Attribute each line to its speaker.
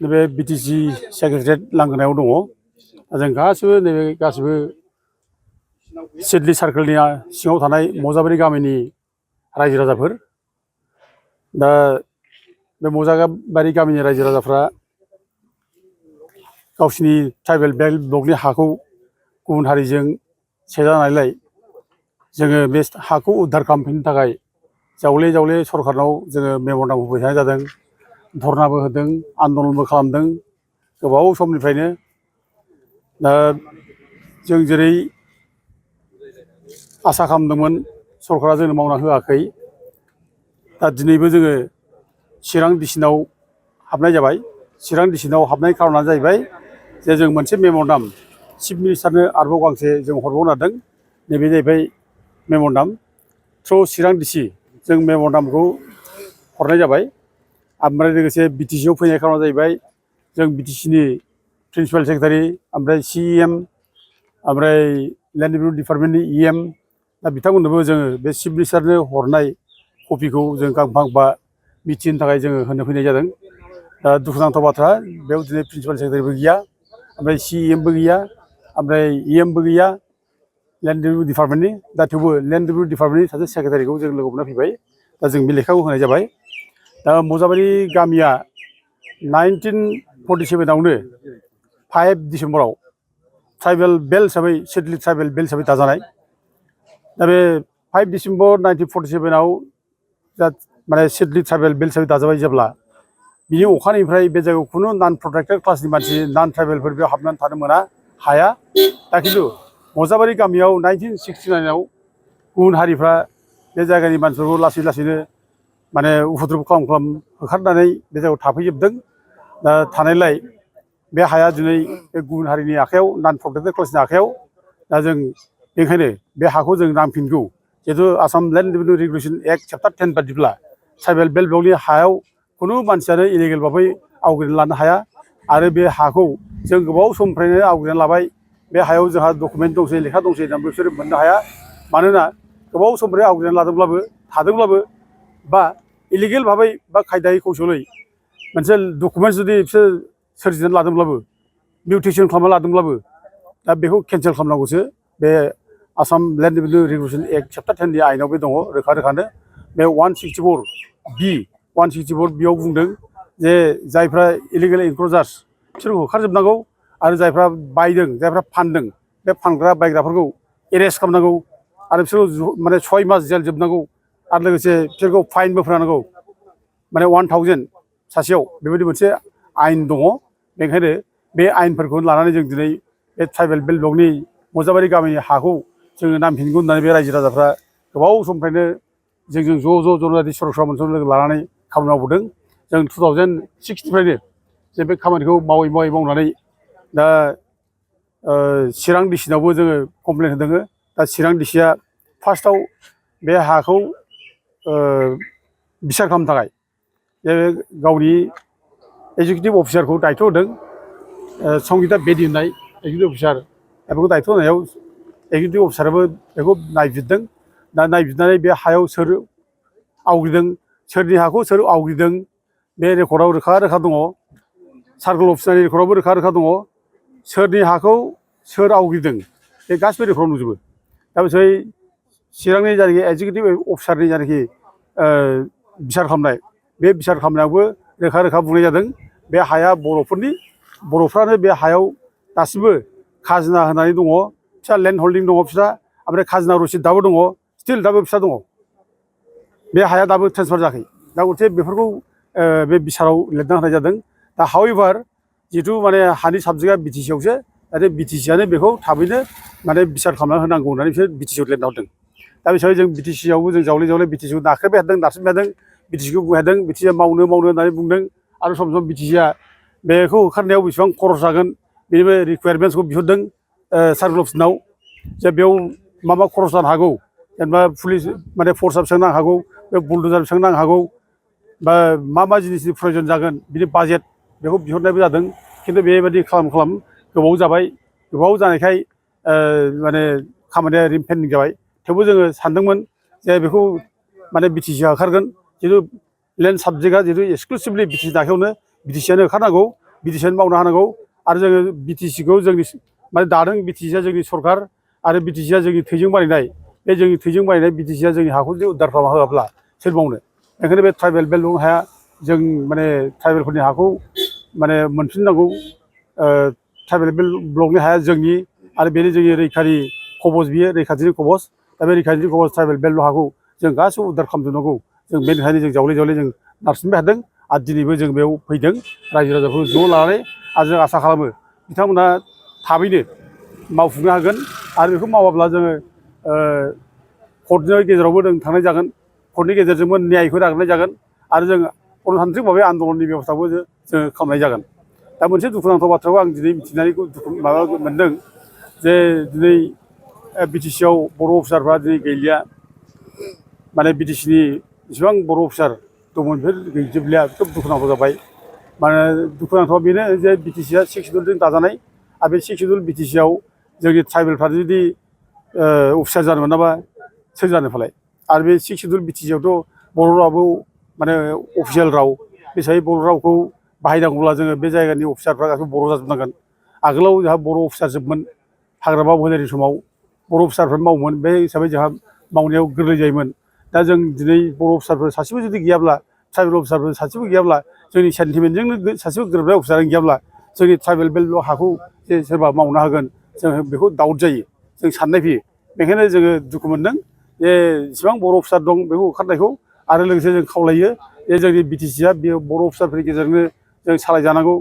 Speaker 1: नैबे BTC secretariat लांगोनायाव दङ। जों गासिबो नैबे गासिबो सिडली सार्कोलनि सिङाव थानाय मजाबारि गामिनि रायजो राजाफोर। दा बे मजाबारि गामिनि रायजो राजाफ्रा गावसिनि ट्राइबेल बेल्ट ब्लकनि हाखौ गुबुन हारिजों सेजानायलाय जोङो बे हाखौ उद्धार खालामफिननो थाखाय जावले जावले सरकारनाव जोङो मेम'रेन्डाम होबाय थानाय जादों, धरनाबो होदों, आन्दलनबो खालामदों गोबाव समनिफ्रायनो। दा जों जेरै आसा खालामदोंमोन सरकारा जोंनो मावना होआखै। दा दिनैबो जोङो चिरां डिसिनाव हाबनाय जाबाय। चिरां डिसिनाव हाबनाय खार'ना जाहैबाय जे जों मोनसे मेम'रेन्डाम चिफ मिनिस्टारनो आरोबाव गांसे जों हरबावनो नागिरदों। नैबे जाहैबाय मेम'रेन्डाम थ्रु चिरां डिसि जों मेम'रेन्डामखौ हरनाय जाबाय। ओमफ्राय लोगोसे बिटिसिआव फैनाय खार'ना जाहैबाय जों बिटिसिनि प्रिन्सिपाल सेक्रेटारि, ओमफ्राय CEM, ओमफ्राय लेन्ड रिभिनिउ डिपार्टमेन्टनि EM, दा बिथांमोननोबो जोङो बे चिफ मिनिस्टारनो हरनाय कपिखौ जों गांफा गांफा मिथिहोनो थाखाय जोङो होनो फैनाय जादों। दा दुखुनांथाव बाथ्रा, बेयाव दिनै प्रिन्सिपाल सेक्रेटारिबो गैया, ओमफ्राय CEMबो गैया, ओमफ्राय EMबो गैया लेन्ड रिभिनिउ डिपार्टमेन्टनि। दा थेवबो लेन्ड रिभिनिउ डिपार्टमेन्टनि सासे सेक्रेटारिखौ जों लोगो मोनना फैबाय। दा जों बे लेखाखौ होनाय जाबाय। दा मजाबारि गामिया 1947आवनो 5 डिसेम्बराव ट्राइबेल बेल्ट हिसाबै सिडली ट्राइबेल बेल्ट हिसाबै दाजानाय। दा बे 5 डिसेम्बर 1947आव दा माने सिडली ट्राइबेल बेल्ट हिसाबै दाजाबाय जेब्ला, बिनि अखानायनिफ्राय बे जायगायाव खुनु नन प्रटेक्टेड क्लासनि मानसि नन ट्राइबेलफोर बेयाव हाबनानै थानो मोना, हाया। दा खिन्थु मजाबारि गामियाव 1969आव गुबुन हारिफ्रा बे जायगानि मानसिफोरखौ लासै लासैनो माने उपद्रब खालाम होखारनानै बे जायगायाव थाफैजोबदों। दा थानायलाय बे हाया दिनै बे गुबुन हारिनि आखायाव, नन प्रटेक्टेड क्लासनि आखायाव। दा जों बेनिखायनो बे हाखौ जों नांफिनगौ। जिहेतु Assam land revenue regulation act chapter 10 बादिब्ला ट्राइबेल बेल्ट ब्लकनि हायाव खुनु मानसियानो इलिगेल भाबै आवग्रिना लानो हाया। आरो बे हाखौ जों गोबाव समनिफ्रायनो आवग्रिना लाबाय। बे हायाव जोंहा डकुमेन्ट दंसै, लेखा दंसै होननानै बिसोरो मोननो हाया। मानोना गोबाव समनिफ्राय आवग्रिना लादोंब्लाबो, थादोंब्लाबो, बा इलिगेल भाबै बा खायदायै कौशलै मोनसे डकुमेन्ट जुदि बिसोर सोरजिनानै लादोंब्लाबो, मिउटेसन खालामना लादोंब्लाबो, दा बेखौ केन्सेल खालामनांगौसो। बे Assam land revenue regulation act chapter 10 नि आयेनाव बे दङ रोखा रोखानो। बे 164 बियाव बुंदों जे जायफ्रा इलिगेल इनक्ल'जार्स बिसोरखौ होखारजोबनांगौ, आरो जायफ्रा बायदों, जायफ्रा फानदों, बे फानग्रा बायग्राफोरखौ एरेस्ट खालामनांगौ, आरो बिसोरखौ माने 6 मास जेल जोबनांगौ, आरो लोगोसे बिसोरखौ फाइनबो फोनांगौ, माने 1000 सासेयाव, बेबायदि मोनसे आयेन दङ। बेनिखायनो बे आयेनफोरखौ लानानै जों दिनै बे ट्राइबेल बेल्ट ब्लकनि मजाबारि गामिनि हाखौ जोङो नांफिनगौ होननानै बे रायजो राजाफ्रा गोबाव समनिफ्रायनो जोंजों ज' जनारि सरकार मोनसे लोगो लानानै खामानि मावबोदों। जों 2006निफ्रायनो जे बे खामानिखौ मावनानै दा चिरां डिसिनावबो जोङो कमप्लेन होदों। दा चिरां डिसिया फार्स्टआव बे हाखौ बिसार खालामनो थाखाय जे गावनि एक्जिकिउटिभ अफिसारखौ दायथ' होदों, संगिता बेदी होननाय एक्जिकिउटिभ अफिसार। दा बेखौ दायथ' होनायाव एक्जिकिउटिभ अफिसाराबो बेखौ नायबिजिरदों। दा नायबिजिरनानै बे हायाव सोर आवग्रिदों, सोरनि हाखौ सोर आवग्रिदों, बे रेकर्डआव रोखा रोखा दङ। सार्कोल अफिसारनि रेकर्डआवबो रोखा रोखा दङ। सोरनि हाखौ सोर आवग्रिदों बे गासिबो रेकर्डआव नुजोबो। दा बिसोर चिरांनि जायनाखि एक्जिकिउटिभ अफिसारनि जायनाखि बिसार खालामनाय, बे बिसार खालामनायावबो रोखा रोखा बुंनाय जादों बे हाया बर'फोरनि, बर'फ्रानो बे हायाव दासिमबो खाजोना होनानै दङ। फिसा लेन्ड हल्डिं दङ फिसा, ओमफ्राय खाजोना रसिद दाबो दङ, स्टिल दाबो फिसा दङ। बे हाया दाबो ट्रेन्सफार जायाखै। दा गथे बेफोरखौ बे बिसाराव लिरना होनाय जादों। दा हावेभार जिहेथु माने हानि साबजेक्टआ बिटिसिआवसो, आरो बिटिसिआनो बेखौ थाबैनो माने बिसार खालामना होनांगौ होननानै बिसोर बिटिसिआव लिरना हरदों। दा बे हिसाबै जों बिटिसिआवबो जों जावले जावले बिटिसिखौ नाख्रेबबाय थादों, नारसिनबाय थादों। बिटिसिखौ बुंबाय थादों, बिटिसिआ मावनो होननानै बुंदों। आरो सम सम बिटिसिआ बेखौ होखारनायाव बेसेबां खरस जागोन बेनिबो रिकुवारमेन्ट्सखौ बिहरदों सार्कोल अफिसनाव, जे बेयाव मा मा खरस जानो हागौ, जेनेबा पुलिस माने फर्सआ बेसेबां नांनो हागौ, बे बुलडोजार बेसेबां नांनो हागौ, बा मा जिनिसनि प्रयजन जागोन बिनि बाजेट, बेखौ बिहरनायबो जादों। खिन्थु बेबायदि खालाम गोबाव जाबाय। गोबाव जानायखाय माने खामानिया ओरैनो पेन्डिं जाबाय। थेवबो जोङो सानदोंमोन जे बेखौ माने बिटिसिआ होखारगोन, जिहेतु लेन्ड साबजेक्टआ जिहेतु एक्सक्लुसिभलि बिटिसिनि आखायावनो, बिटिसिआनो होखारनांगौ। बिटिसिआनो मावनो हानांगौ आरो जोङो बिटिसिखौ जोंनि माने दादों बिटिसिआ जोंनि सरखार आरो बिटिसिआ जोंनि थैजों बानायनाय बे जोंनि थैजों बानायनाय बिटिसिआ जोंनि हाखौ जुदि उद्धार खालामना होआब्ला सोर मावनो ओंखायनो बे ट्राइबेल बेल्ट हाया जों माने ट्राइबेलफोरनि हाखौ माने मोनफिननांगौ ट्राइबेल ब्लकनि हाया जोंनि आरो बेनो जोंनि रैखारि कबच बियो रैखाथिनि कबच दा बे रैखाथिनि कबच ट्राइबेल बेल्ट हाखौ जों गासिबो उद्धार खालामजोबनांगौ जों बेनिखायनो जों जावले जावले जों नारसिनबाय थादों आरो दिनैबो जों बेयाव फैदों रायजो राजाफोरखौ ज' लानानै आरो जों आसा खालामो बिथांमोना थाबैनो मावफुंनो हागोन आरो बेखौ मावाब्ला जोङो कर्टनि गेजेरावबो जों थांनाय जागोन कर्टनि गेजेरजोंबो न्यायखौ नागिरनाय जागोन आरो जों गणतान्त्रिक भाबै आन्दलननि बेब'स्थाखौ जोङो खालामनाय जागोन दा मोनसे दुखुनांथाव बाथ्राखौ आं दिनै मिथिनानै माबा मोनदों जे दिनै बिटिसिआव बर' अफिसारफ्रा दिनै गैलिया माने बिटिसिनि जेसेबां बर' अफिसार दंमोन बेफोर गैजोबलिया खोब दुखुनांथाव जाबाय माने दुखुनांथावा बेनो जे बिटिसिआ 6 सिडुलजों दाजानाय आरो बे 6 सिडुल बिटिसिआव जोंनि ट्राइबेलफ्रा जुदि अफिसार जानो मोनाबा सोर जानो फालाय आरो बे 6 सिडुल बिटिसिआवथ' बर' रावाबो माने अफिसियेल राव बे हिसाबै बर' रावखौ बाहायनांगौब्ला जोङो बे जायगानि अफिसारफ्रा गासिबो बर' जाजोबनांगोन आगोलाव जोंहा बर' अफिसार जोबमोन हाग्रामा महिलारि समाव बर' अफिसारफोर मावोमोन बे हिसाबै जोंहा मावनायाव गोरलै जायोमोन दा जों दिनै बर' अफिसारफोर सासेबो जुदि गैयाब्ला ट्राइबेल अफिसारफोर सासेबो गैयाब्ला जोंनि सेन्टिमेन्टजोंनो सासेबो गोरोबनाय अफिसारानो गैयाब्ला जोंनि ट्राइबेल बेल्ट हाखौ जे सोरबा मावनो हागोन जों बेखौ दाउट जायो जों साननाय फैयो बेखायनो जोङो दुखु मोनदों जे जेसेबां बर' अफिसार दं बेखौ ओंखारनायखौ आरो लोगोसे जों खावलायो जे जोंनि बिटिसिआ बेयो बर' अफिसारफोरनि गेजेरजोंनो जों सालायजानांगौ